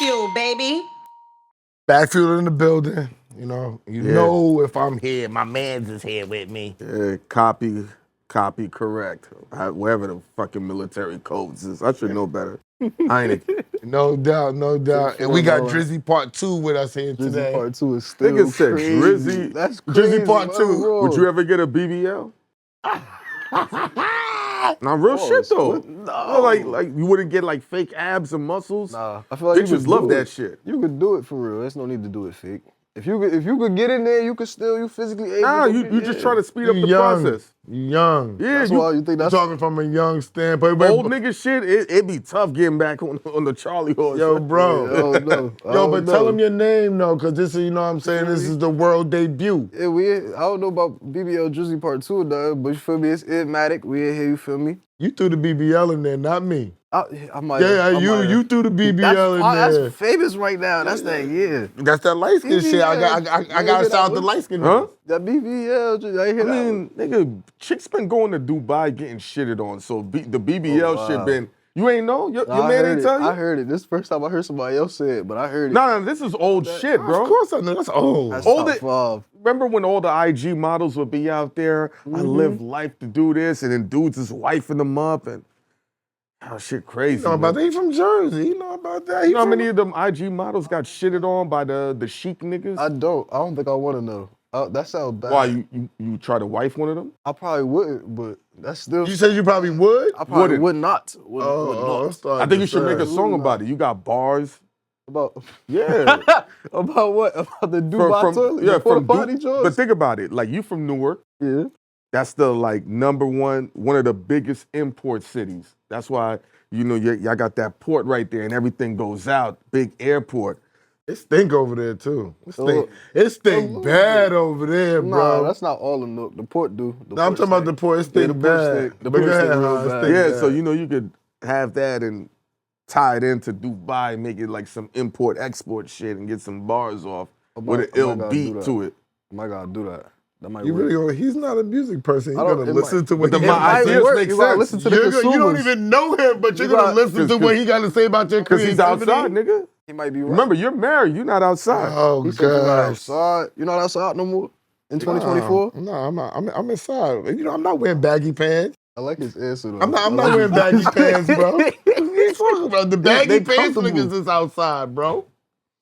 BagFuel, baby. BagFuel in the building. You know if I'm here, my man's is here with me. Yeah, copy correct. Whatever the fucking military codes is. I should know better. Hynaken. No doubt, no doubt. And we got Drizzy Part 2 with us here today. Drizzy Part 2 is still Nigga said crazy. Drizzy. That's crazy. Drizzy Part 2. Would you ever get a BBL? Nah, real shit though. No. Like you wouldn't get like fake abs and muscles. Nah, I feel like bitches love that shit. You could do it for real. There's no need to do it fake. If you could get in there, you physically able. Nah, you just try to speed up the process. You young. Yeah, that's why you think that's talking from a young standpoint. Old nigga shit. It be tough getting back on the Charlie horse. Yo, bro. But tell him your name though, cause this is, you know what I'm saying, this is the world debut. Yeah, I don't know about BBL Drizzy Part 2 though, but you feel me? It's Mattic. We in here, you feel me? You threw the BBL in there, not me. I might. You threw the BBL in there. That's famous right now. That's that. That's that light skin shit. I gotta shout the light skin. Huh? That BBL. I mean, nigga, chicks been going to Dubai getting shitted on. So the BBL shit been. You ain't know? Your man ain't tell you? I heard it. This is the first time I heard somebody else say it, but I heard it. Nah, this is old shit, bro. Of course I know. That's old. That's remember when all the IG models would be out there? I live life to do this, and then dudes is wifing them up, and shit crazy. You know about that? He from Jersey. You know about that? You know how many of them IG models got shitted on by the chic niggas? I don't think I want to know. That sounds bad. Why, you try to wife one of them? I probably wouldn't, but that's still... You said you probably would? I probably would not. I think you should make a song about it. You got bars. About... Yeah. About what? About the Dubai toilet? Yeah, from body joints? But think about it. Like, you from Newark. Yeah. That's the, like, one of the biggest import cities. That's why, y'all got that port right there and everything goes out. Big airport. It stink over there too. It stink bad over there, bro. Nah, that's not all the Nook. The port do. I'm talking about the port. It stink bad. The port stink real bad. Yeah, so you could have that and tie it into Dubai, make it like some import-export shit and get some bars off with an ill beat to it. I might gotta do that. That might you work. Really he's not a music person. You're gonna listen to what my ideas make sense. Listen to the consumers. You don't even know him, but you're gonna listen to what he got to say about your creativity. Because he's outside, nigga. He might be right. Remember, you're married. You're not outside. Oh, gosh. You're not outside no more in 2024? No, I'm not. I'm inside. I'm not wearing baggy pants. I like his answer, though. I'm not wearing baggy pants, bro. What are you talking about? The baggy pants niggas is outside, bro.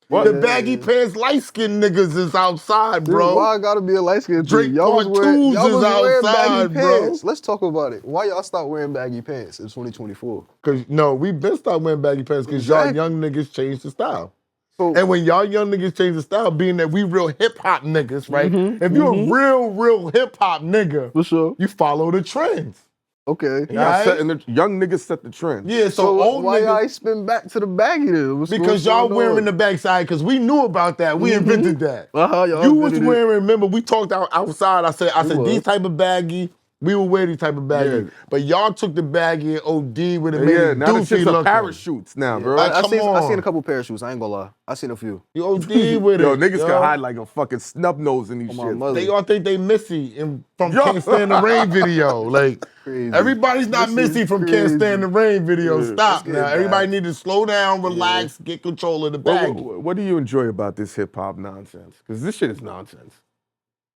What? The baggy pants light-skinned niggas is outside, bro. Dude, why I gotta be a light-skinned Drake Part 2s is outside, bro. Pants. Let's talk about it. Why y'all stop wearing baggy pants in 2024? Because, we been stopped wearing baggy pants because y'all young niggas changed the style. And when y'all young niggas change the style, being that we real hip-hop niggas, right? If you're a real hip-hop nigga, for sure, you follow the trends. Okay. The young niggas set the trend. Yeah, so old why niggas... y'all spin back to the baggy then? Because y'all wearing the backside, because we knew about that. We invented that. Y'all you was wearing, remember, we talked outside. I said these type of baggy, we will wear these type of baggy. Yeah. But y'all took the baggy and OD with it. Yeah, now it's just parachutes now, bro. I seen a couple parachutes. I ain't gonna lie. I seen a few. You OD with it. Yo, niggas can hide like a fucking snub nose in these shit. They all think they Missy from Can't Stand the Rain video. Like, everybody's not Missy from Can't Stand the Rain video. Stop now. Everybody need to slow down, relax, get control of the baggy. What do you enjoy about this hip-hop nonsense? Because this shit is nonsense.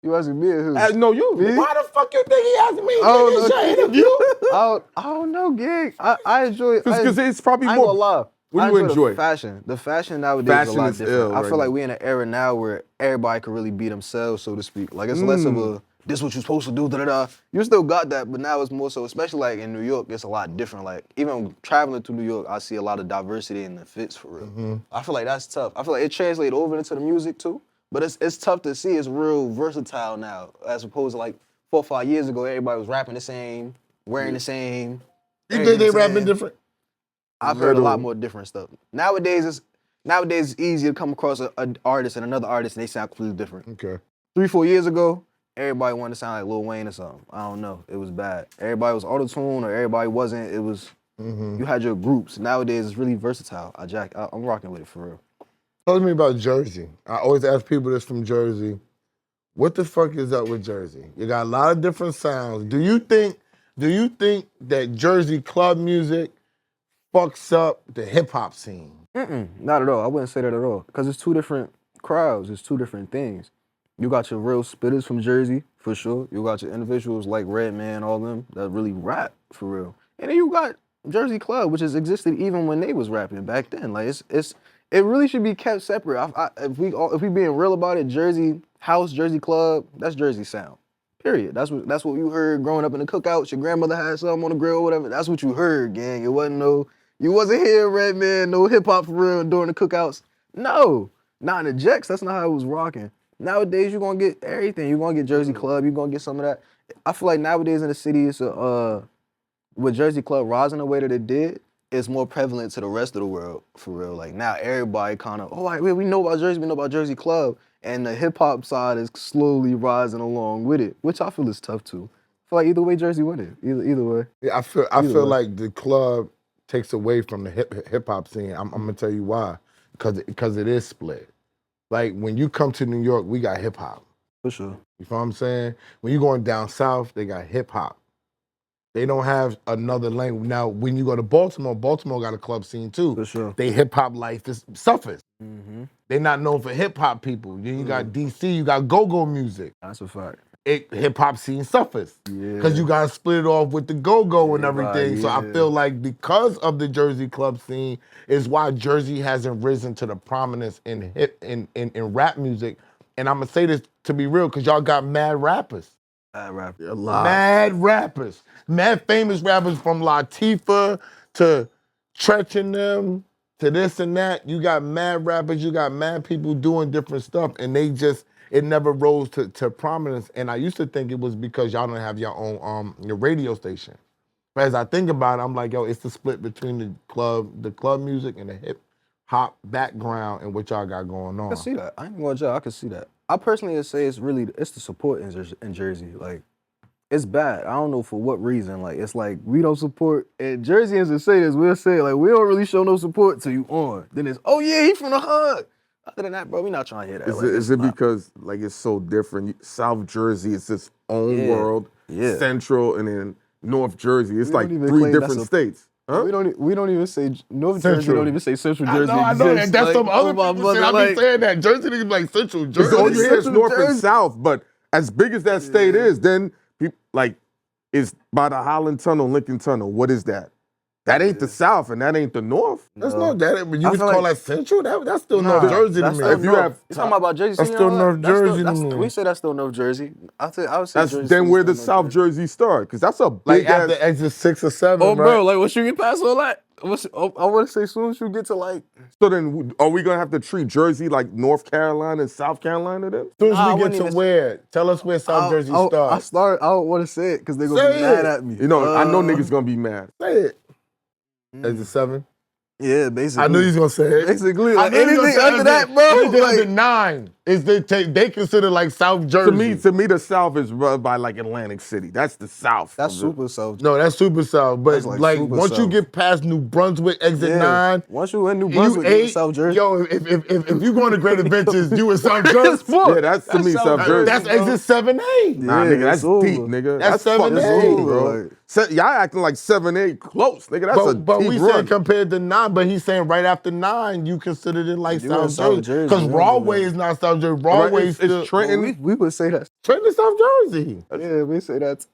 You asking me or who? No, you. Me? Why the fuck you think he asking me? Interview? I don't know, gig. I enjoy it. Because it's probably more. I ain't gonna lie. What do you enjoy? The fashion nowadays is a lot different. I feel like we're in an era now where everybody can really be themselves, so to speak. Like, it's less of a, this what you're supposed to do, da-da-da. You still got that, but now it's more so, especially like in New York, it's a lot different. Like, even traveling to New York, I see a lot of diversity in the fits, for real. I feel like that's tough. I feel like it translates over into the music, too. But it's tough to see. It's real versatile now, as opposed to like 4 or 5 years ago, everybody was rapping the same, wearing the same. You think they rapping different? I've heard a lot more different stuff. Nowadays it's easy to come across an artist and another artist and they sound completely different. Okay. 3 or 4 years ago, everybody wanted to sound like Lil Wayne or something. I don't know. It was bad. Everybody was auto-tune or everybody wasn't. It was, you had your groups. Nowadays it's really versatile. I'm rocking with it for real. Talk to me about Jersey. I always ask people that's from Jersey, what the fuck is up with Jersey? You got a lot of different sounds. Do you think that Jersey club music fucks up the hip hop scene? Not at all. I wouldn't say that at all. Because it's two different crowds. It's two different things. You got your real spitters from Jersey, for sure. You got your individuals like Redman, all them, that really rap, for real. And then you got Jersey Club, which has existed even when they was rapping back then. Like, it really should be kept separate. If we being real about it, Jersey House, Jersey Club, that's Jersey sound. Period. That's what you heard growing up in the cookouts. Your grandmother had something on the grill or whatever. That's what you heard, gang. You wasn't here, Redman, no hip hop for real during the cookouts. No, not in the Jacks. That's not how it was rocking. Nowadays, you're gonna get everything. You're gonna get Jersey Club. You're gonna get some of that. I feel like nowadays in the city, it's with Jersey Club rising the way that it did, it's more prevalent to the rest of the world, for real. Like now, everybody kind of, we know about Jersey, we know about Jersey Club, and the hip hop side is slowly rising along with it, which I feel is tough too. I feel like either way, Jersey win it. Either way. Yeah, I feel like the club takes away from the hip hop scene. I'm gonna tell you why, because it is split. Like when you come to New York, we got hip hop. For sure. You feel what I'm saying? When you going down south, they got hip hop. They don't have another language. Now, when you go to Baltimore got a club scene too. For sure. They hip hop life suffers. Mm-hmm. They're not known for hip hop people. Then you got DC, you got go-go music. That's a fact. Hip hop scene suffers. Yeah. Because you got to split it off with the go-go and everything. Right, So I feel like because of the Jersey club scene is why Jersey hasn't risen to the prominence in rap music. And I'm going to say this to be real, because y'all got mad rappers. Mad rappers. A lot. Mad rappers. Mad famous rappers from Latifah to Tretch and them to this and that. You got mad rappers, you got mad people doing different stuff, and it never rose to prominence. And I used to think it was because y'all don't have your own your radio station. But as I think about it, I'm like, yo, it's the split between the club music and the hip hop background and what y'all got going on. I can see that. I ain't gonna lie, I can see that. I personally would say it's the support in Jersey. Like, it's bad. I don't know for what reason. Like, it's like we don't support. And Jerseyans will say this. We'll say like we don't really show no support till you on. Then it's he from the hood. Other than that, bro, we not trying to hear that. Is it because like it's so different? South Jersey is its own world. Yeah. Central and then North Jersey. It's like 3 different states. Huh? We don't even say North Jersey. Don't even say Central Jersey. I know that. That's like, some other people say. I be saying that Jersey niggas like Central Jersey. All you hear is North and South, but as big as that state is, then people like it's by the Holland Tunnel, Lincoln Tunnel. What is that? That ain't the South and that ain't the North. That's not that. But you would call that Central? That's still North Jersey to me. If you talking about Jersey, that's still North Jersey to me. We say that's still North Jersey. I would say that's Jersey. Then where the South Jersey start? Because that's a big like after exit 6 or 7. Oh, bro, like once you get past all that, I want to say as soon as you get to like. So then, are we gonna have to treat Jersey like North Carolina and South Carolina then? As soon as we get to where? Tell us where South Jersey starts. I don't want to say it because they're gonna be mad at me. You know, I know niggas gonna be mad. Say it. Exit 7? Yeah, basically. I knew he was gonna say it. Basically, like anything under that, bro. Anything under 9 is they consider like South Jersey. To me, the South is run by like Atlantic City. That's the South. That's super South. No, that's super South. But like once South. You get past New Brunswick, exit 9. Once you in New Brunswick, you in South Jersey. Yo, if you going to Great Adventures, you in South Jersey. Yeah, that's to me South Jersey. That's exit 7A. Nah, nigga, that's deep, nigga. That's 7A, bro. Y'all acting like 7A close, nigga. That's a but deep we run. said compared to 9, but he's saying right after 9, you considered it like South Jersey. Because Broadway is not South Jersey. Broadway is still Trenton. We would say that. Trenton is South Jersey. Yeah, we say that.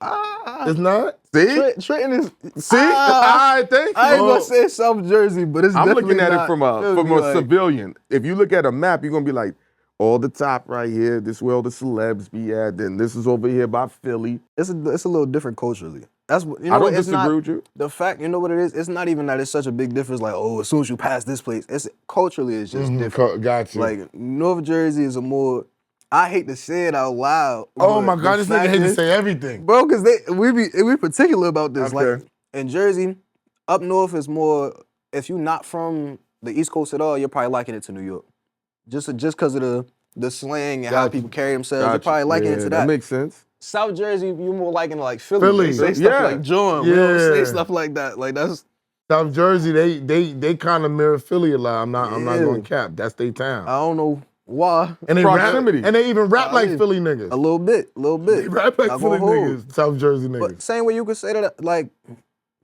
It's not? See? Trenton is. See? I think. I ain't gonna say South Jersey, but it's I'm definitely looking at not, it from a civilian. If you look at a map, you're gonna be like, all the top right here, this is where all the celebs be at, then this is over here by Philly. It's a little different culturally. That's what I don't disagree with you. The fact, you know what it is? It's not even that it's such a big difference, like, as soon as you pass this place, it's culturally it's just different. Got you. Like North Jersey is a more, I hate to say it out loud. Oh my God, this nigga hate to say everything. Bro, because we particular about this. Okay. Like in Jersey, up north is more, if you're not from the East Coast at all, you're probably liking it to New York. Just because of the slang and how people carry themselves, you're probably liking it to that. That makes sense. South Jersey, you're more liking it like Philly. They say stuff like John. Yeah. We don't say stuff like that. Like that's South Jersey, they kind of mirror Philly a lot. I'm not going to cap. That's their town. I don't know why. And they proximity. And they even rap like Philly niggas. A little bit. They rap like Philly niggas, South Jersey niggas. But same way you could say that, like,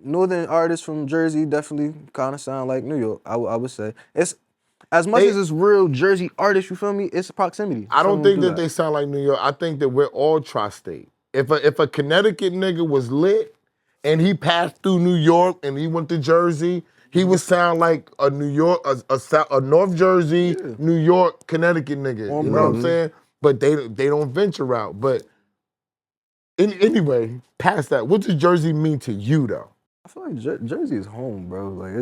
northern artists from Jersey definitely kind of sound like New York. I would say it's as much as it's real Jersey artists. You feel me? It's proximity. I don't think that they sound like New York. I think that we're all tri-state. If a Connecticut nigga was lit and he passed through New York and he went to Jersey, he would sound like a New York, a North Jersey, New York, Connecticut nigga. You know what I'm saying? But they don't venture out. But anyway, past that, what does Jersey mean to you though? I feel like Jersey is home, bro. Like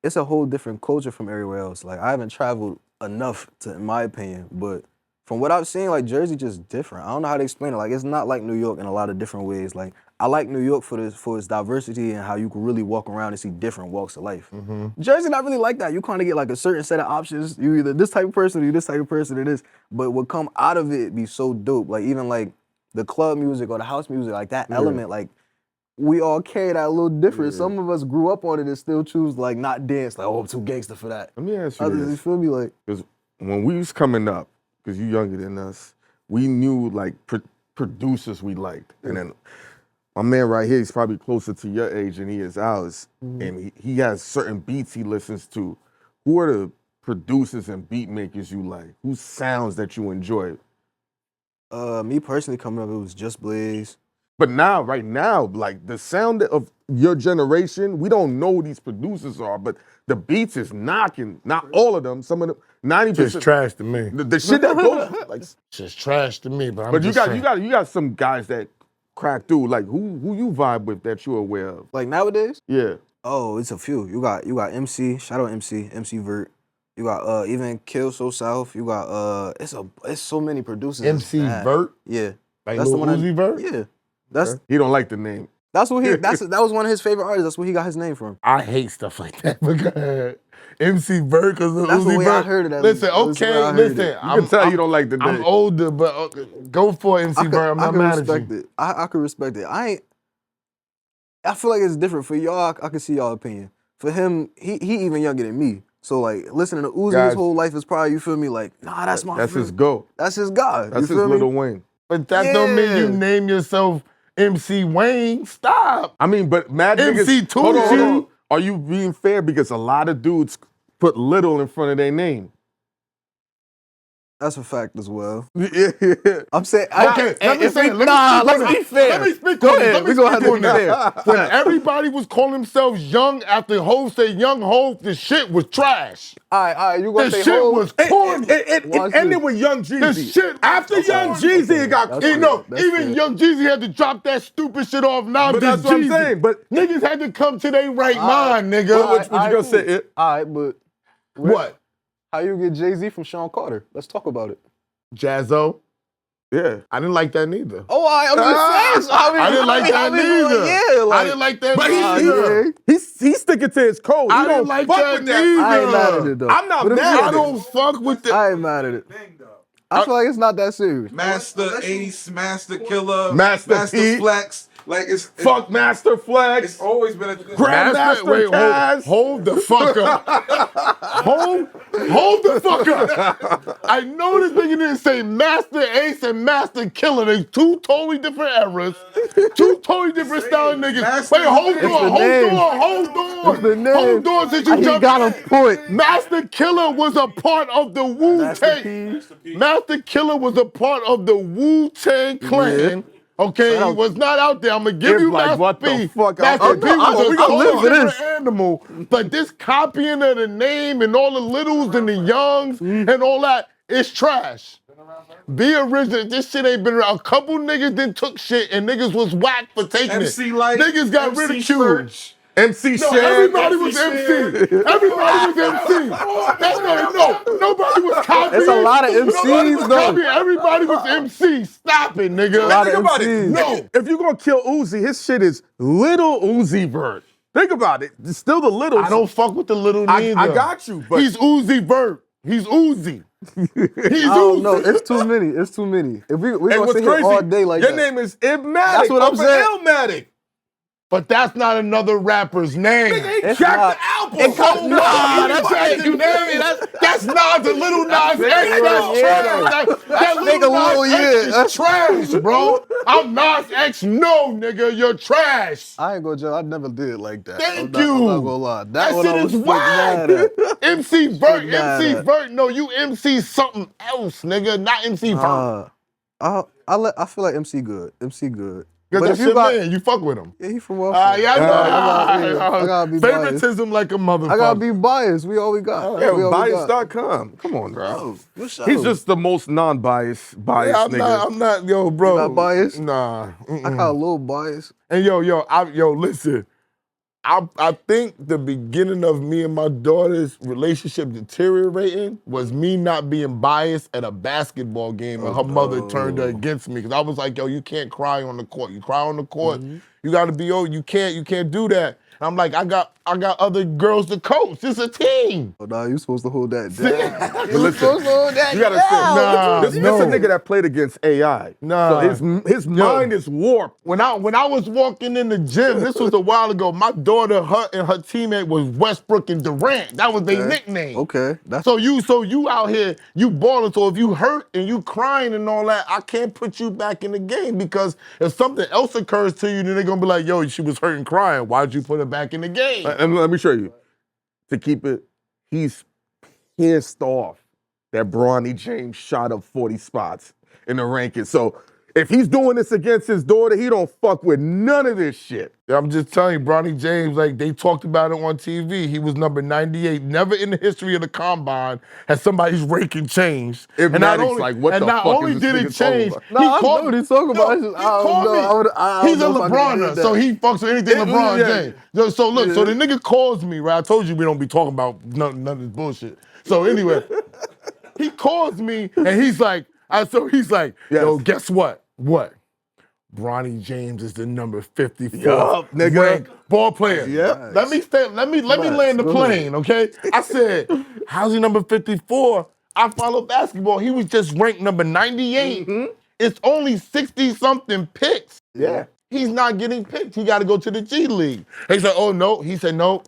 it's a whole different culture from everywhere else. Like I haven't traveled enough in my opinion, but from what I've seen, like Jersey just different. I don't know how to explain it. Like it's not like New York in a lot of different ways. Like I like New York for its diversity and how you can really walk around and see different walks of life. Jersey not really like that. You kind of get like a certain set of options. You either this type of person or you this type of person or this. But what come out of it be so dope. Like even like the club music or the house music, like that element, like we all carry that a little different. Some of us grew up on it and still choose like not dance. Like, oh, I'm too gangster for that. Let me ask you Others, this. you feel me? Like, because when we was coming up, because you younger than us, we knew like producers we liked. And then my man right here, he's probably closer to your age than he is ours. And he has certain beats he listens to. Who are the producers and beat makers you like? Whose sounds that you enjoy? me personally coming up, it was Just Blaze. But now, right now, like the sound of your generation, we don't know who these producers are, but the beats is knocking. Not all of them, some of them, 90%. Just trash to me. The shit that goes like. Just trash to me, but I'm But just you got some guys that crack through. Like who you vibe with that you're aware of? Like nowadays? Yeah. Oh, it's a few. You got MC, shout out MC Vert. You got even Kill So South. You got it's so many producers. MC Vert? Yeah. Like Lil Uzi Vert? Yeah. That's He don't like the name. that's what that was one of his favorite artists. That's where he got his name from. I hate stuff like that because MC Vert, because of That's the Uzi way Vert. I heard it. At Listen, least. That's the way I okay, heard listen. it. You can tell you don't like the name. I'm older, but go for MC Vert. I'm not mad at respect you. it. I could respect it. I feel like it's different for y'all. I can see y'all opinion. For him, he even younger than me. So like listening to Uzi his whole life is probably, you feel me, like, nah, that's my That's friend. his go. That's his guy. That's you his feel me? Lil Wayne. But that don't mean you name yourself MC Wayne. Stop. I mean, but mad MC niggas. Hold Tucci. on. Are you being fair? Because a lot of dudes put little in front of their name. That's a fact as well. Yeah. I'm saying, Okay, let's be fair. Let me speak on it. We gonna have to be fair. When everybody was calling themselves Young after Hov said Young Hov, the shit was trash. All right, you gonna The say shit Hov? was corny. It ended with Young Jeezy. The shit After Young Jeezy, it got You know, That's even fair. Young Jeezy had to drop that stupid shit off. Now But this that's what I'm Jeezy. saying, but- niggas had to come to their right mind, nigga. What you gonna say? All right, but What? how you get Jay-Z from Sean Carter? Let's talk about it. Jazzo? Yeah. I didn't like that neither. Oh, I'm just saying. So, I didn't like that neither. Yeah, like, I didn't like that But neither. he's sticking to his code. I He didn't don't like fuck that with that. either. I ain't mad at it though. I'm not But if mad you- at I it. don't fuck with the. I ain't mad at it. I feel like it's not that serious. Master Ace, Master Killer, Master P. Flex. Like Fuck Master Flex. It's always been a Grandmaster Wait, Caz. hold the fuck up. hold the fuck up. I know this nigga didn't say Master Ace and Master Killer. They two totally different eras, two totally different style niggas. Master Wait, hold It's on. It's the name. Hold on, since you He jumped got in. a point. Master Killer was a part of the Wu-Tang. Master Killer was a part of the Wu-Tang Clan. Okay, he was not out there. I'm gonna give It's you like, Master what the P. fuck? Master P was we a gonna live totally for different animal. But this copying of the name and all the littles and the youngs and all that, it's trash. Be original. This shit ain't been around. A couple niggas then took shit and niggas was whack for taking MC it. Light, Niggas got MC ridiculed. Search. MC No, Shag. everybody was MC. Everybody was MC. Nobody was copying. It's a lot of Nobody MCs was though. copying. Everybody was MC. Stop it, nigga. A lot of Think about it. MCs. No. If you're gonna kill Uzi, his shit is Little Uzi Vert. Think about it. It's still the little. I don't fuck with the little neither. I got you, but He's Uzi Vert. He's Uzi. He's I don't know. Uzi. It's too many. It's too many. If we Hey, gonna what's sit here crazy? all day like Your that. name is Ibmatic. That's what I'm saying. Illmatic. But that's not another rapper's name. Nigga, he It's cracked not. the album. It cut- So nah, what? that's That's He you cracked name. That's That's Nas and Little Nas X. That's trash. That Little Nas X is trash, bro. I'm Nas X. No, nigga, you're trash. I ain't gonna joke. I never did it like that. Thank I'm you. not gonna lie. That one shit I was is whack. mad at. MC Vert, mad MC at. Vert. No, you MC something else, nigga. Not MC Vert. I feel like MC good. MC good. Because But that's if your you got, man. You fuck with him. yeah, he from Welfare. Yeah, I gotta be biased. Favoritism like a motherfucker. I gotta be biased. We all we got. Yeah, we all we got. bias.com. Come on, bro. What's up? He's just the most non-biased nigga. I'm not, yo, bro. Not biased? Nah. I got a little bias. And yo, listen. I think the beginning of me and my daughter's relationship deteriorating was me not being biased at a basketball game and her mother turned her against me because I was like, yo, you can't cry on the court. You cry on the court, you gotta be, you can't do that. And I'm like, I got other girls to coach. This is a team. Oh, nah, you supposed to hold that down. But listen, you gotta say, this is a nigga that played against AI. Nah. So his mind is warped. When I was walking in the gym, this was a while ago, my daughter, her and her teammate was Westbrook and Durant. That was their nickname. Okay. So you out here, you balling. So if you hurt and you crying and all that, I can't put you back in the game because if something else occurs to you, then they're gonna be like, yo, she was hurting crying. Why'd you put her back in the game? And let me show you. To keep it, he's pissed off that Bronny James shot up 40 spots in the rankings. So if he's doing this against his daughter, he don't fuck with none of this shit. I'm just telling you, Bronny James, like they talked about it on TV. He was number 98. Never in the history of the combine has somebody's ranking changed. If and Maddox like, what the not fuck only is this did it nigga talking change, about? No, I know what he's talking about. I don't know. He's a LeBroner, so he fucks with anything LeBron James. So look, so the nigga calls me, right? I told you we don't be talking about none of this bullshit. So anyway, he calls me and he's like, yo, guess what? What? Bronny James is the number 54 nigga. ranked ball player. Yep. Let me land the plane, okay? I said, how's he number 54? I follow basketball. He was just ranked number 98. It's only 60-something picks. Yeah. He's not getting picked. He got to go to the G League. He said, oh, no. He said, no.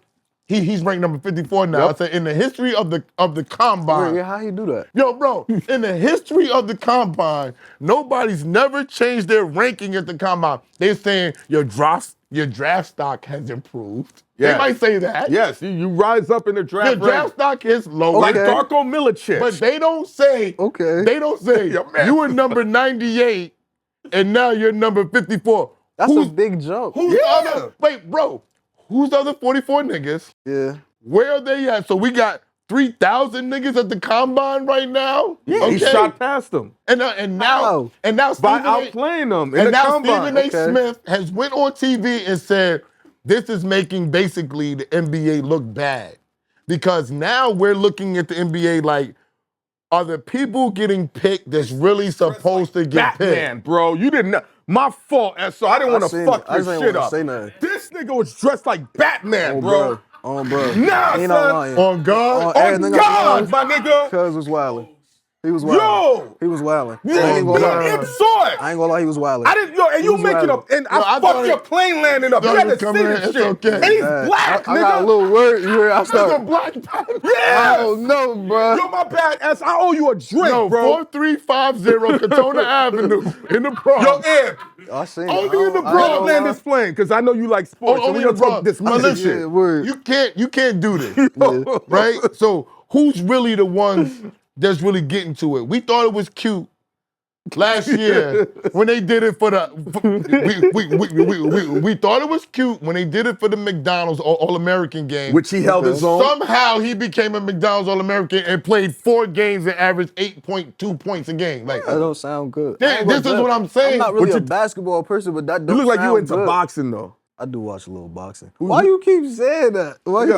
He's ranked number 54 now. I said, in the history of the combine. Wait, how you do that? Yo, bro, in the history of the combine, nobody's never changed their ranking at the combine. They're saying your draft stock has improved. Yes. They might say that. Yes, you rise up in the draft. Your draft stock is low. Like Darko Milicic. But they don't say, you were number 98 and now you're number 54. That's a big jump. Who's the other? Wait, bro. Who's the other 44 niggas? Yeah. Where are they at? So we got 3,000 niggas at the combine right now? Yeah, he shot past them. And now by outplaying them in the combine. Stephen A. Smith has went on TV and said, this is making basically the NBA look bad. Because now we're looking at the NBA like, are the people getting picked that's really supposed to get Batman, picked? bro. You didn't know. My fault, and so I didn't want to fuck your shit up. This nigga was dressed like Batman, bro. On bro. Nah, Ain't son. On God? On God, my nigga. Cuz was wildin'. He was wildin'. Yo! He was wildin'. You ain't saw it. I ain't gonna lie, he was wildin'. I didn't, and you making up, and I fucked your plane landing up. You had to see this shit. Okay. And he's black, I nigga. got a little word. You heard? I started. Black Yeah. I don't know, bro. Yo, my bad ass. I owe you a drink, No, bro. 4350 Katona Avenue in the Bronx. Yo, Ed. I seen Only it. in the Don't Bronx. land this plane, because I know you like sports. Only and we in the gonna talk Bronx. this But music listen, shit. Word. you can't do this, right? So who's really the ones that's really getting to it? We thought it was cute last year when they did it for the. We thought it was cute when they did it for the McDonald's All-American game. Which he held his own. Somehow he became a McDonald's All-American and played 4 games and averaged 8.2 points a game. Like That don't sound good. this is what I'm saying. I'm not really a basketball person, but that don't You look like you sound into good. boxing, though. I do watch a little boxing. Why you keep saying that? Why,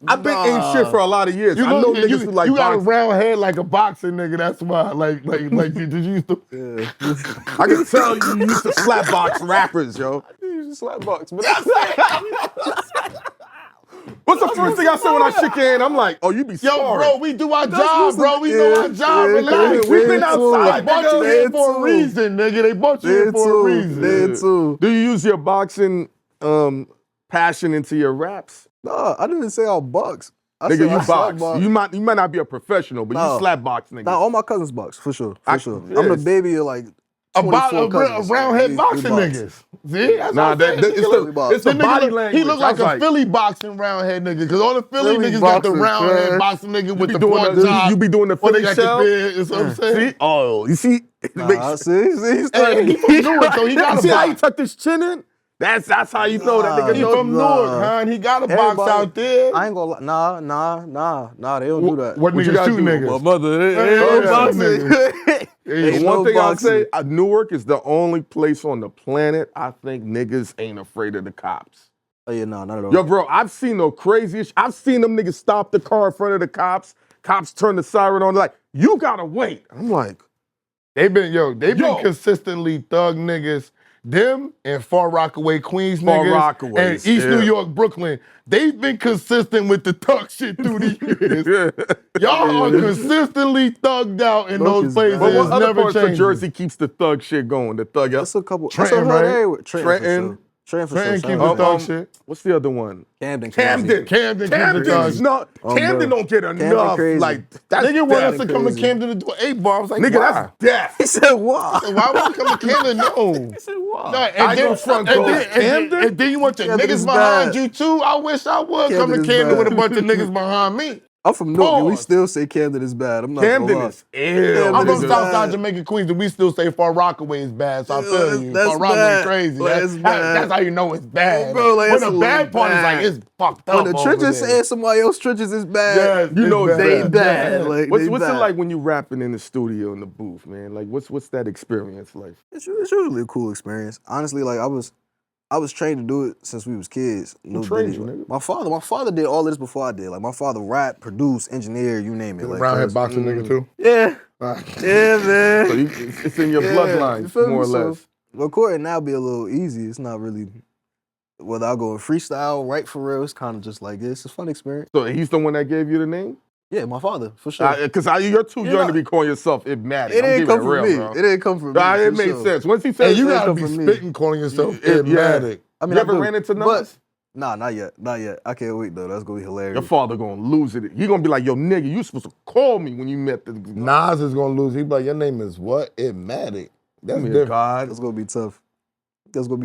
I've been ain't shit for a lot of years. I know niggas who like you got a boxing. round head like a boxing nigga. That's why. Like did you used to? I can tell you used to slap box rappers, yo. You used to slap box, but What's the first thing I said when I shook your hand? I'm like, oh, you be Yo, sparring. bro, we do our job, bro. We know our job. yeah, Relax. We've been outside, They brought you nigga. here for a reason, nigga. They brought you here for a reason. There too. Do you use your boxing passion into your raps? No, I didn't say I'll box. Nigga, you box. You might not be a professional, but you slap box niggas. Nah, all my cousins box, for sure. I'm the baby of like 24 cousins. Roundhead boxing niggas. See? That's it's the body language. He look like a Philly boxing roundhead nigga, because all the Philly niggas got the roundhead boxing nigga with the pork chop. You be doing the Philly shell? You know what I'm saying? See? Oh, you see? See? He from Newark, so he got See a how he box. tucked his chin in? That's how you know that nigga He from Newark, man. He got a box out there. I ain't gonna lie. Nah, they don't do that. What niggas shoot niggas? My mother, one thing I'll say, Newark is the only place on the planet I think niggas ain't afraid of the cops. Oh yeah, nah, not at all. Yo, bro, I've seen the craziest. I've seen them niggas stop the car in front of the cops. Cops turn the siren on, like, you gotta wait. I'm like, They been consistently thug niggas. Them and Far Rockaway, Queens niggas, and East New York, Brooklyn, they've been consistent with the thug shit through the years. Y'all are consistently thugged out in those places. But what other never parts of Jersey keeps the thug shit going? The thug. That's a couple. Trenton, right? Trenton. Trenton keep the thug shit. What's the other one? Camden keep the thug shit. Camden don't get enough. Like, that's nigga want us to come to Camden to do an 8-bar. I was like, nigga, why? that's death. He said, why? Why would you come to Camden? No. He said, why? No, and then you want your Camden niggas behind you too? I wish I would come to Camden with a bunch of niggas behind me. I'm from Newark, and we still say Camden is bad. I'm not Camden is ill. I'm from Southside Jamaica, Queens, and we still say Far Rockaway is bad, so I feel you. Far Rockaway crazy. That's how you know it's bad. Bro, like, when the bad part is like, it's fucked up. When the trenches saying somebody else's trenches is bad, yes, you know they bad. Like, what's it like when you rapping in the studio in the booth, man? Like, what's that experience like? It's usually a cool experience. Honestly, like, I was trained to do it since we was kids. Who trained you, nigga? My father did all of this before I did. Like, my father rapped, produced, engineered, you name it. Like, roundhead boxing nigga too? Yeah. Yeah, man. So it's in your bloodline, more or less. So, recording now be a little easy. It's not really, whether I go in freestyle, right for real, it's kind of just like, it's a fun experience. So he's the one that gave you the name? Yeah, my father, for sure. Because you're too young to be calling yourself Mattic. It didn't come from me. It didn't come from me. It made sense. Once he said you gotta be spitting calling yourself Mattic. I mean, you ever ran into Nas? Nah, not yet. I can't wait though. That's gonna be hilarious. Your father gonna lose it. He gonna be like, yo, nigga, you supposed to call me when you met the Nas is gonna lose. He be like, your name is what? Mattic. That's different. God. That's gonna be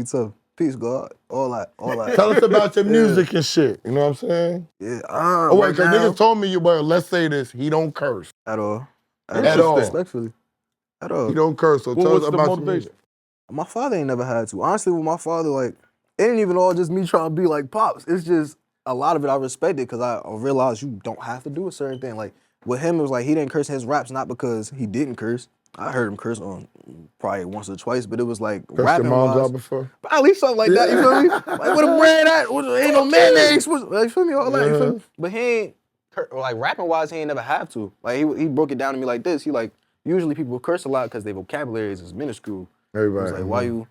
tough. Peace, God. All that. Tell us about your music and shit. You know what I'm saying? Yeah. Wait, because niggas told me, let's say this, he don't curse. At all. At all. Respectfully. At all. He don't curse, so tell us about your music. My father ain't never had to. Honestly, with my father, like, it ain't even all just me trying to be like Pops. It's just, a lot of it I respected because I realized you don't have to do a certain thing. Like, with him, it was like he didn't curse in his raps, not because he didn't curse. I heard him curse on probably once or twice, but it was like rapping your mom's out before? At least something like that, you feel me? Like, what a brand at? Ain't no mayonnaise. You feel me? All that, you feel me? But he ain't, like, rapping-wise, he ain't never had to. Like, he broke it down to me like this. He like, usually people curse a lot because their vocabulary is minuscule. Everybody. He's like, why you?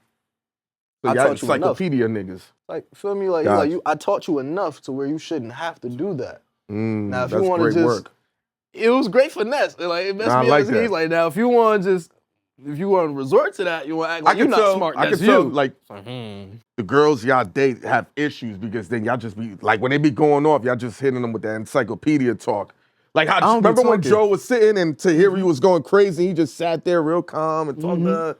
So I taught you enough. encyclopedia niggas. Like, feel me? Like, I taught you enough to where you shouldn't have to do that. Now, if you want to just, work. It was great finesse. Like, it messed me up. He's like, now, if you want to resort to that, you want to act like you're not smart. I can tell, like, the girls y'all date have issues because then y'all just be, like, when they be going off, y'all just hitting them with that encyclopedia talk. Like, remember when Joe was sitting and Tahiri was going crazy, he just sat there real calm and talking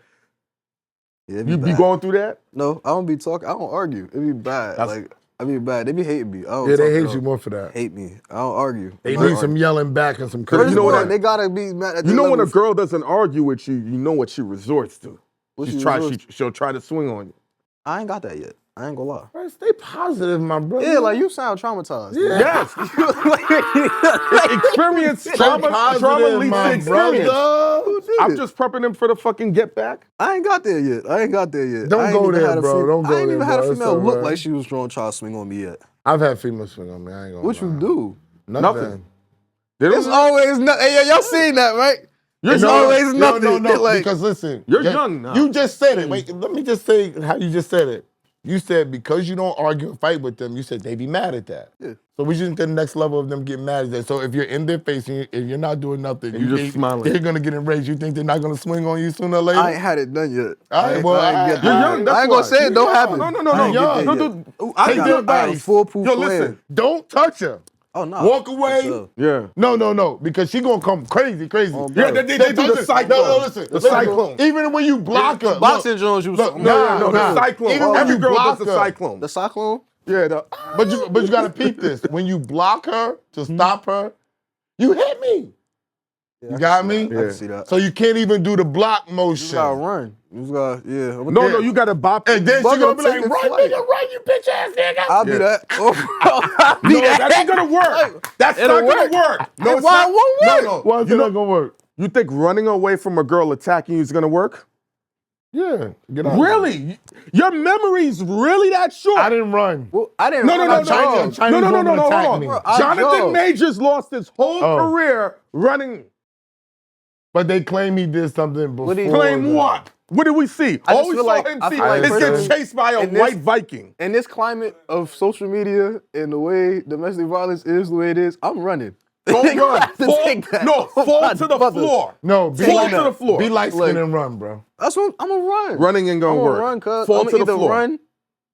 Yeah, you be going through that? No, I don't be talking. I don't argue. It be bad. I be bad. They be hating me. They hate you more for that. Hate me. I don't argue. They need some yelling back and some cursing. You know what? They gotta be mad at you know when a girl doesn't argue with you, you know what she resorts to. She'll try to swing on you. I ain't got that yet. I ain't gonna lie. Right, stay positive, my brother. Yeah, like you sound traumatized. Yeah. Yes. Trauma leads to experience. I'm just prepping them for the fucking get back. I ain't got there yet. Don't go there, bro. I ain't even had a female look like she was trying to swing on me yet. I've had females swing on me. I ain't gonna lie. What you do? Nothing. There's always nothing. Hey, y'all seen that, right? There's always nothing. No, like, because listen. You're young now. You just said it. Wait, let me just say how you just said it. You said because you don't argue and fight with them, you said they be mad at that. Yeah. So we just the next level of them getting mad at that. So if you're in their face and you're not doing nothing, you just smiling. They're gonna get enraged. You think they're not gonna swing on you sooner or later? I ain't had it done yet. I ain't get you're young. I ain't gonna say it don't happen. No. I take their advice. Foolproof Yo, plan. listen, don't touch her. Oh no. Walk away. Sure. Yeah. No, because she gonna come crazy. Yeah, they do the cyclone. No, listen. The cyclone. Even when you block her. Boxing Jones, you Look, No, the cyclone. Even when Every you girl block does the her. cyclone. The cyclone? Yeah, But you gotta peep this. When you block her to stop her, you hit me. Yeah, You got me? I can see that. So you can't even do the block You motion. just gotta run. You just gotta, yeah. No, you gotta bop. And then she Bugger, gonna be like, take a run, flight. nigga, run, you bitch ass nigga. I'll be that. No, that ain't gonna work. That's It'll not gonna work. No, it's Why not. it won't work? No, Why is it not gonna work? You think running away from a girl attacking you is gonna work? Yeah. Get out. Really? Your memory's really that short? I didn't run. Well, I didn't No, run. no, I jogged. Chinese woman hold attacked on. me. Bro, I Jonathan jogged. Majors lost his whole Oh. career running. But they claim he did something before. What did he Claim that. what? What did we see? I just All we feel saw like- him I see feel like is get personally- chased by a in this- white Viking. In this climate of social media and the way domestic violence is the way it is, I'm running. Don't You run. have to Fall, take that. no, Oh, fall my to the brother. floor. No, be Fall like to the floor. Be light skinned Like- and run, bro. That's what I'm gonna run. Running ain't gonna I'm work. gonna run, cuz. Fall I'm to gonna the either floor. run.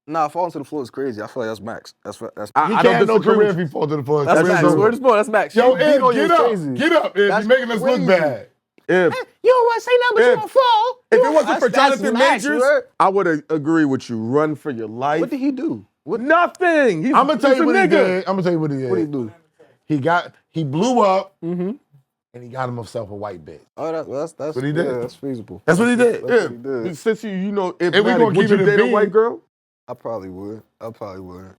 Nah, falling to the floor is crazy. I feel like that's max. That's He I can't don't have no disagree career with if he fall to the floor. that's Career's max. over. Where's the ball? That's max. Yo, Big Ed, on you get is up. crazy. Get up, Ed. You're That's making us look crazy. bad. If You don't want to say nothing, but If- you gonna fall. it wasn't for That's Jonathan max, Majors, you heard? I would agree with you. Run for your life. What did he do? Nothing. He's, I'm gonna tell he's you a what he nigga. did. I'm gonna tell you what he did. What did he do? He blew up Mm-hmm. and he got himself a white bitch. Oh, that's What he did. Yeah, that's feasible. That's what he did. That's what he did. Since you know, if And we Mattic, gonna would keep you it a date a bean. white girl? I probably would.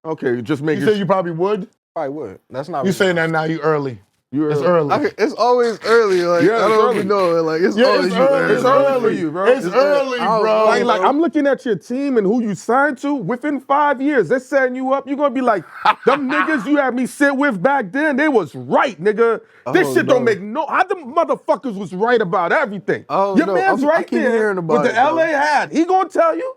Okay, just make You it. said you probably would? Probably would. That's not. You saying that now, you early. You're It's early. It's always early. Like Yeah, I it's don't early. even know. Like it's Yeah, always it's you early. It's early for you, bro. It's early, I don't bro. know. Like I'm looking at your team and who you signed to. Within 5 years, they're setting you up. You're gonna be like, them niggas you had me sit with back then, they was right, nigga. This Oh, shit no. don't make no. How the motherfuckers was right about everything? Oh, Your no. man's I right keep there hearing about with it, the bro. LA hat. He gonna tell you.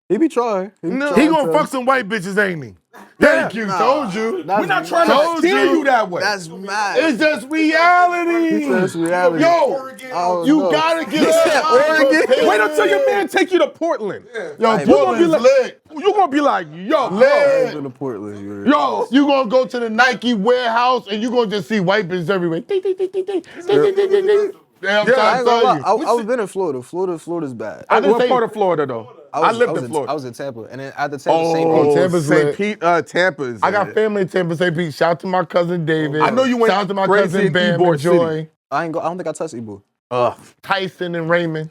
He be trying. He He gonna fuck some white bitches, ain't he? Thank you. Told you. We're not trying Told to steer you. you that way. That's mad. It's just reality. That's reality. Yo, Oh, you no. gotta get He said Oregon. Wait until your man take you to Portland. Yo, You gonna be Portland's like, lit. you gonna be like, yo, Lit. Been to Portland. yo. You gonna go to the Nike warehouse and you gonna just see white bitches everywhere. Ding, ding, ding, ding, ding, ding, ding, ding, ding, ding. Yeah, I'm Yeah, trying I to ain't gonna tell lie. you. I was been in Florida. Florida's bad. I didn't What say- part of Florida though? I lived in Florida. I was in Tampa, and then at the Tampa, St. Oh, Pete. Tampa's St. lit. Pete, Tampa is. I got family in Tampa, St. Pete. Shout out to my cousin David. I know you went Shout out to my crazy cousin in Bam Ybor and Joy. City. I don't think I touched Ebo. Tyson and Raymond.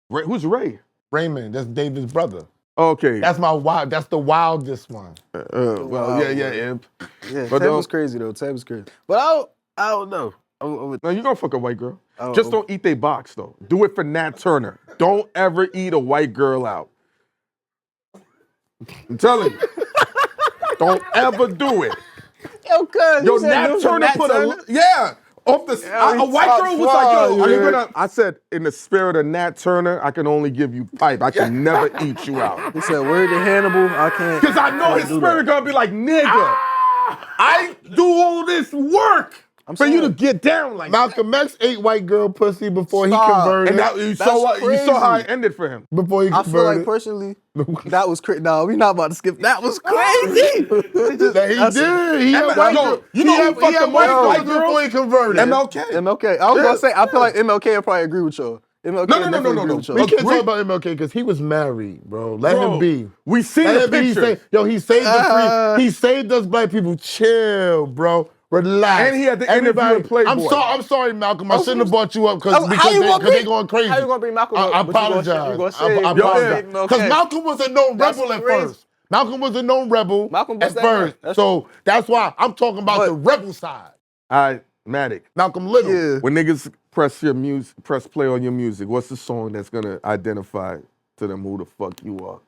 Who's Ray? Raymond, that's David's brother. Okay. That's my wild. That's the wildest one. Well, yeah, Imp. Yeah, But Tampa's crazy though. Tampa's crazy. But I don't know. No, you gonna fuck a white girl. Oh, Just oh. don't eat they box though. Do it for Nat Turner. Don't ever eat a white girl out. I'm telling you. Don't ever do it. Yo, cuz. Yo, Nat Turner put a off the a white top girl was like, yo, fly, are you yeah. gonna? I said, in the spirit of Nat Turner, I can only give you pipe. I can never eat you out. He said, word to Hannibal. I can't. Cause I know his spirit gonna be like, nigga, I do all this work for you to get down like that. Malcolm X ate white girl pussy before Stop. he converted. And that, you saw what, you saw how it ended for him. before he I feel like converted. personally, that was crazy. No, we not about to skip. That was crazy. That he did. He had white yo, girl. you know he who had, fucked he had the white most girls white girls? before he converted. MLK. MLK. I was gonna say. I feel like MLK will probably agree with y'all. MLK No. definitely agree with y'all. We can't Agree. talk about MLK because he was married, bro. Let Bro, him be. We seen Let the him be. He picture. saved, he saved the free. He saved us black people. Chill, bro. Relax. And he had the interview in Playboy. I'm sorry, Malcolm. I shouldn't have brought you up How you gonna because they bring- going crazy. how you gonna bring Malcolm I up, but you gonna apologize. say- I you gonna say- apologize. Yo, Because okay. Malcolm was a known That's rebel at crazy. first. Malcolm was a known rebel Malcolm at was that first. guy. So that's why I'm talking about But- the rebel side. All right, Mattic. Malcolm Little. Yeah. When niggas press your music, press play on your music, what's the song that's gonna identify to them who the fuck you are?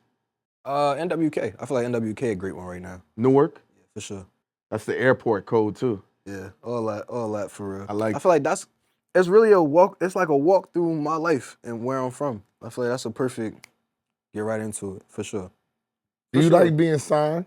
NWK. I feel like NWK a great one right now. Newark? For sure. That's the airport code too. Yeah. All that for real. I feel like it's really a walk. It's like a walk through my life and where I'm from. I feel like that's a perfect get right into it for sure. Do you sure. like being signed?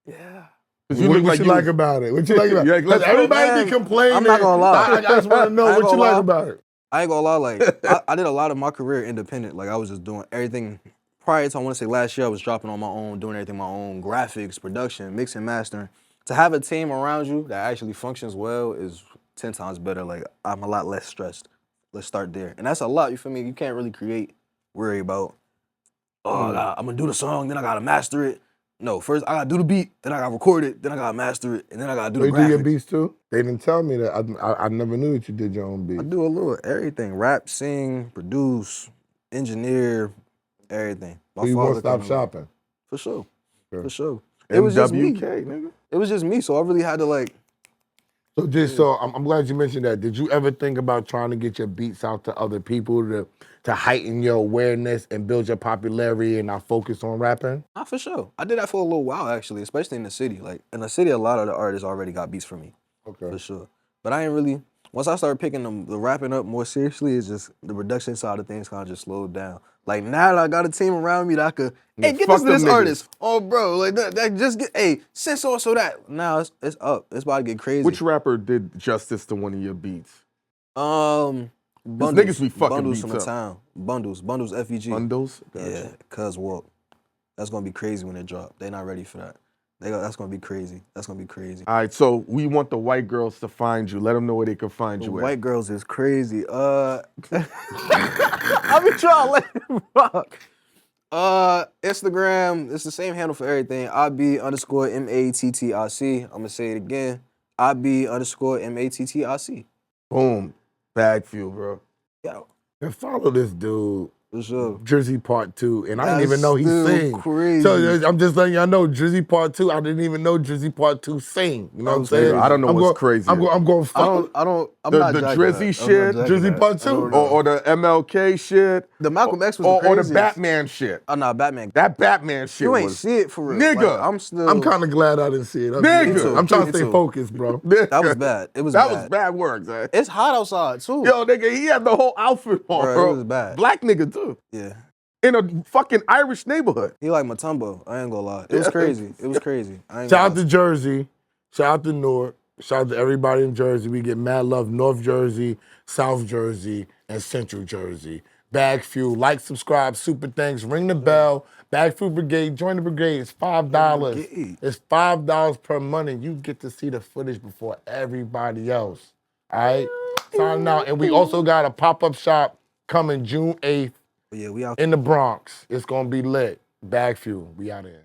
Yeah. Cause What you like about it? What you like about Yeah, it? Because let's go, everybody man. be complaining. I'm not gonna lie. I just want to know I ain't what you gonna like lie. about it. I ain't gonna lie, like I did a lot of my career independent. Like I was just doing everything prior to I want to say last year I was dropping on my own, doing everything my own, graphics, production, mixing, mastering. to have a team around you that actually functions well is 10 times better. Like, I'm a lot less stressed. Let's start there. And that's a lot, you feel me? You can't really worry about, I'm gonna do the song, then I gotta master it. No, first I gotta do the beat, then I gotta record it, then I gotta master it, and then I gotta do the graphics. You do your beats too? They didn't tell me that. I never knew that you did your own beats. I do a little everything. Rap, sing, produce, engineer, everything. So you won't stop shopping? For sure. Sure. For sure. It was just me. Nigga. It was just me, so I really had to like. So I'm glad you mentioned that. Did you ever think about trying to get your beats out to other people to heighten your awareness and build your popularity and not focus on rapping? Not for sure. I did that for a little while actually, especially in the city. Like in the city, a lot of the artists already got beats from me. Okay. For sure. But I ain't really. Once I started picking the rapping up more seriously, it's just the production side of things kind of just slowed down. Like now that I got a team around me that I could, hey, get this to this artist. Oh, bro, like that just get, hey, send so that. Now it's up. It's about to get crazy. Which rapper did justice to one of your beats? Bundles. Niggas be fucking Bundles beats from the up. town. Bundles FEG. Bundles? Gotcha. Yeah, Cuz Walk. That's gonna be crazy when it drop. They not ready for that. That's gonna be crazy. That's gonna be crazy. All right, so we want the white girls to find you. Let them know where they can find you at. White girls is crazy. I be trying to let him rock. Instagram, it's the same handle for everything. IB_MATTIC. I'm gonna say it again. IB_MATTIC. Boom. BagFuel, bro. Yo, And follow this dude. for sure. Drizzy Part 2, and I didn't That's even know he still sing. crazy. So I'm just letting y'all know, Drizzy Part 2, I didn't even know Drizzy Part 2 sing. You know what I'm saying? I don't know what's crazy. I'm going I'm the not jacking Drizzy that. shit, Drizzy Part 2? or the MLK shit. The Malcolm X was or the the craziest. Batman shit. Oh, no, Batman. That Batman shit You ain't was... see it for real. Nigga. Like, I'm kind of glad I didn't see it. Nigga. I'm trying Me to stay too. focused, bro. That was bad. It was That bad. was bad work, man. It's hot outside, too. Yo, nigga, he had the whole outfit on, Bro, bro. it was bad. Black nigga, too. Yeah. In a fucking Irish neighborhood. He like Matumbo. I ain't gonna lie. It was crazy. It was crazy. I ain't Shout gonna out to Jersey. Shout out to Newark. Shout out to everybody in Jersey. We get mad love. North Jersey, South Jersey, and Central Jersey. BagFuel. Like, subscribe. Super thanks. Ring the bell. BagFuel Brigade. Join the brigade. It's $5. Brigade. It's $5 per month, and you get to see the footage before everybody else. All right? Signing out. And we also got a pop-up shop coming June 8th But yeah, we out. in the Bronx. It's going to be lit. BagFuel. We out here.